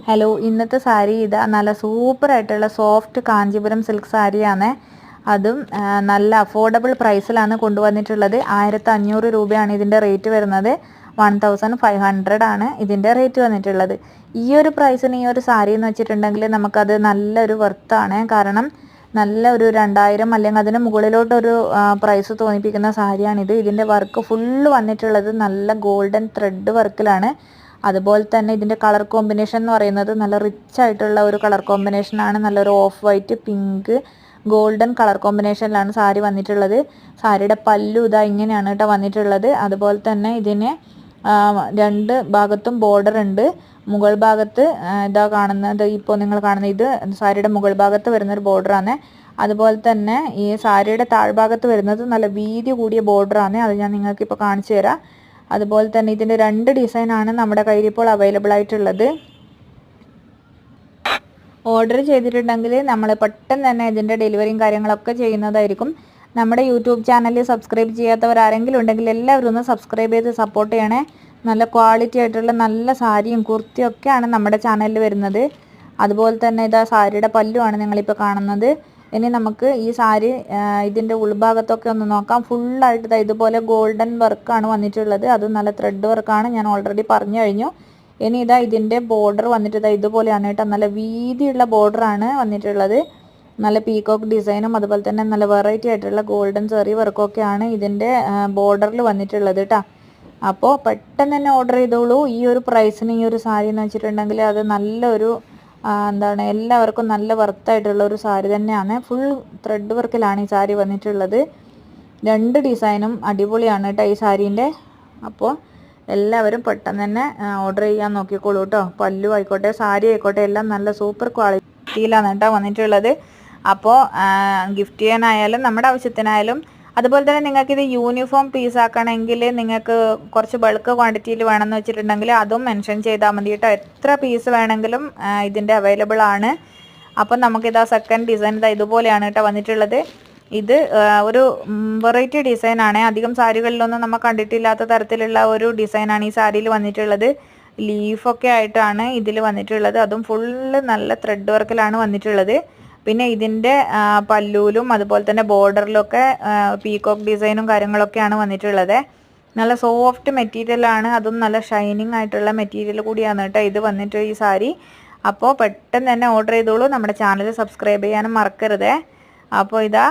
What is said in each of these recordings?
Hello, ഇന്നത്തെ സാരി ഇതാ നല്ല സൂപ്പറായിട്ടുള്ള സോഫ്റ്റ് കാഞ്ചീപുരം സിൽക്ക് സാരിയാണ്. അതും നല്ല അഫോർഡബിൾ പ്രൈസിലാണ് കൊണ്ടുവന്നിട്ടുള്ളത്. 1500 രൂപയാണ് ഇതിൻ്റെ റേറ്റ് വരുന്നത്. 1500 ആണ് ഇതിൻ്റെ റേറ്റ് വന്നിട്ടുള്ളത്. ഈ ഒരു പ്രൈസിന് ഈ ഒരു സാരി എന്ന് വെച്ചിട്ടുണ്ടെങ്കിൽ നമുക്കത് നല്ലൊരു വർത്താണ്. കാരണം നല്ല ഒരു 2000 അല്ലെങ്കിൽ അതിന് മുകളിലോട്ടൊരു പ്രൈസ് തോന്നിപ്പിക്കുന്ന സാരിയാണിത്. ഇതിൻ്റെ വർക്ക് ഫുള്ള് വന്നിട്ടുള്ളത് നല്ല ഗോൾഡൻ ത്രെഡ് വർക്കിലാണ്. അതുപോലെ തന്നെ ഇതിൻ്റെ കളർ കോമ്പിനേഷൻ എന്ന് പറയുന്നത് നല്ല റിച്ച് ആയിട്ടുള്ള ഒരു കളർ കോമ്പിനേഷനാണ്. നല്ലൊരു off white, pink, golden colour കോമ്പിനേഷനിലാണ് സാരി വന്നിട്ടുള്ളത്. സാരിയുടെ പല്ലു ഇതാ ഇങ്ങനെയാണ് കേട്ടോ വന്നിട്ടുള്ളത്. അതുപോലെ തന്നെ ഇതിന് രണ്ട് ഭാഗത്തും ബോർഡർ ഉണ്ട്. മുകൾ ഭാഗത്ത് ഇതാ കാണുന്നത്, ഇപ്പോൾ നിങ്ങൾ കാണുന്ന ഇത് സാരിയുടെ മുകൾ ഭാഗത്ത് വരുന്നൊരു ബോർഡറാണ്. അതുപോലെ തന്നെ ഈ സാരിയുടെ താഴ്ഭാഗത്ത് വരുന്നത് നല്ല വീതി കൂടിയ ബോർഡറാണ്. അത് ഞാൻ നിങ്ങൾക്ക് ഇപ്പോൾ കാണിച്ചു തരാം. അതുപോലെ തന്നെ ഇതിൻ്റെ 2 ഡിസൈനാണ് നമ്മുടെ കയ്യിൽ ഇപ്പോൾ അവൈലബിൾ ആയിട്ടുള്ളത്. ഓർഡർ ചെയ്തിട്ടുണ്ടെങ്കിൽ നമ്മൾ പെട്ടെന്ന് തന്നെ ഇതിൻ്റെ ഡെലിവറിയും കാര്യങ്ങളൊക്കെ ചെയ്യുന്നതായിരിക്കും. നമ്മുടെ യൂട്യൂബ് ചാനൽ സബ്സ്ക്രൈബ് ചെയ്യാത്തവരാരെങ്കിലും ഉണ്ടെങ്കിൽ എല്ലാവരും ഒന്ന് സബ്സ്ക്രൈബ് ചെയ്ത് സപ്പോർട്ട് ചെയ്യണേ. നല്ല ക്വാളിറ്റി ആയിട്ടുള്ള നല്ല സാരിയും കുർത്തിയും ഒക്കെയാണ് നമ്മുടെ ചാനലിൽ വരുന്നത്. അതുപോലെ തന്നെ ഇതാ സാരിയുടെ പല്ലുമാണ് നിങ്ങളിപ്പോൾ കാണുന്നത്. ഇനി നമുക്ക് ഈ സാരി ഇതിൻ്റെ ഉൾഭാഗത്തൊക്കെ ഒന്ന് നോക്കാം. ഫുള്ളായിട്ട് ഇതുപോലെ ഗോൾഡൻ വർക്കാണ് വന്നിട്ടുള്ളത്. അത് നല്ല ത്രെഡ് വർക്കാണ്, ഞാൻ ഓൾറെഡി പറഞ്ഞു കഴിഞ്ഞു. ഇനി ഇതാ ഇതിൻ്റെ ബോർഡർ വന്നിട്ട് ഇതുപോലെയാണ് കേട്ടോ. നല്ല വീതിയുള്ള ബോർഡറാണ് വന്നിട്ടുള്ളത്. നല്ല പീകോക്ക് ഡിസൈനും അതുപോലെ തന്നെ നല്ല വെറൈറ്റി ആയിട്ടുള്ള ഗോൾഡൻ സെറി വർക്കൊക്കെയാണ് ഇതിൻ്റെ ബോർഡറിൽ വന്നിട്ടുള്ളത് കേട്ടോ. അപ്പോൾ പെട്ടെന്ന് തന്നെ ഓർഡർ ചെയ്തോളൂ. ഈ ഒരു പ്രൈസിന് ഈ ഒരു സാരി എന്ന് വെച്ചിട്ടുണ്ടെങ്കിൽ അത് നല്ലൊരു എന്താണ്, എല്ലാവർക്കും നല്ല വർത്തായിട്ടുള്ള ഒരു സാരി തന്നെയാണ്. ഫുൾ ത്രെഡ് വർക്കിലാണ് ഈ സാരി വന്നിട്ടുള്ളത്. 2 ഡിസൈനും അടിപൊളിയാണ് കേട്ടോ ഈ സാരീൻ്റെ. അപ്പോൾ എല്ലാവരും പെട്ടെന്ന് തന്നെ ഓർഡർ ചെയ്യാൻ നോക്കിക്കോളൂ കേട്ടോ. പല്ലു ആയിക്കോട്ടെ, സാരി ആയിക്കോട്ടെ, എല്ലാം നല്ല സൂപ്പർ ക്വാളിറ്റിയിലാണ് കേട്ടോ വന്നിട്ടുള്ളത്. അപ്പോൾ ഗിഫ്റ്റ് ചെയ്യാനായാലും നമ്മുടെ ആവശ്യത്തിനായാലും, അതുപോലെ തന്നെ നിങ്ങൾക്കിത് യൂണിഫോം പീസ് ആക്കണമെങ്കിൽ നിങ്ങൾക്ക് കുറച്ച് ബൾക്ക് ക്വാണ്ടിറ്റിയിൽ വേണമെന്ന് വെച്ചിട്ടുണ്ടെങ്കിൽ അതും മെൻഷൻ ചെയ്താൽ മതി കേട്ടോ. എത്ര പീസ് വേണമെങ്കിലും ഇതിൻ്റെ അവൈലബിൾ ആണ്. അപ്പം നമുക്കിതാ സെക്കൻഡ് ഡിസൈൻ ഇതുപോലെയാണ് കേട്ടോ വന്നിട്ടുള്ളത്. ഇത് ഒരു വെറൈറ്റി ഡിസൈനാണ്. അധികം സാരികളിലൊന്നും നമ്മൾ കണ്ടിട്ടില്ലാത്ത തരത്തിലുള്ള ഒരു ഡിസൈനാണ് ഈ സാരിയിൽ വന്നിട്ടുള്ളത്. ലീഫൊക്കെ ആയിട്ടാണ് ഇതിൽ വന്നിട്ടുള്ളത്. അതും ഫുള്ള് നല്ല ത്രെഡ് വർക്കിലാണ് വന്നിട്ടുള്ളത്. പിന്നെ ഇതിൻ്റെ പല്ലൂലും അതുപോലെ തന്നെ ബോർഡറിലൊക്കെ പീകോക്ക് ഡിസൈനും കാര്യങ്ങളൊക്കെയാണ് വന്നിട്ടുള്ളത്. നല്ല സോഫ്റ്റ് മെറ്റീരിയലാണ്, അതും നല്ല ഷൈനിങ് ആയിട്ടുള്ള മെറ്റീരിയൽ കൂടിയാണ് കേട്ടോ ഇത് വന്നിട്ട് ഈ സാരി. അപ്പോൾ പെട്ടെന്ന് തന്നെ ഓർഡർ ചെയ്തോളൂ. നമ്മുടെ ചാനൽ സബ്സ്ക്രൈബ് ചെയ്യാനും മറക്കരുതേ. അപ്പോൾ ഇതാ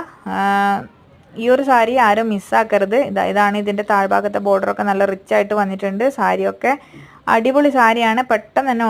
ഈ ഒരു സാരി ആരും മിസ്സാക്കരുത്. ഇതാണ് ഇതിൻ്റെ താഴ്ഭാഗത്തെ ബോർഡറൊക്കെ നല്ല റിച്ച് ആയിട്ട് വന്നിട്ടുണ്ട്. സാരിയൊക്കെ അടിപൊളി സാരിയാണ്. പെട്ടെന്ന് തന്നെ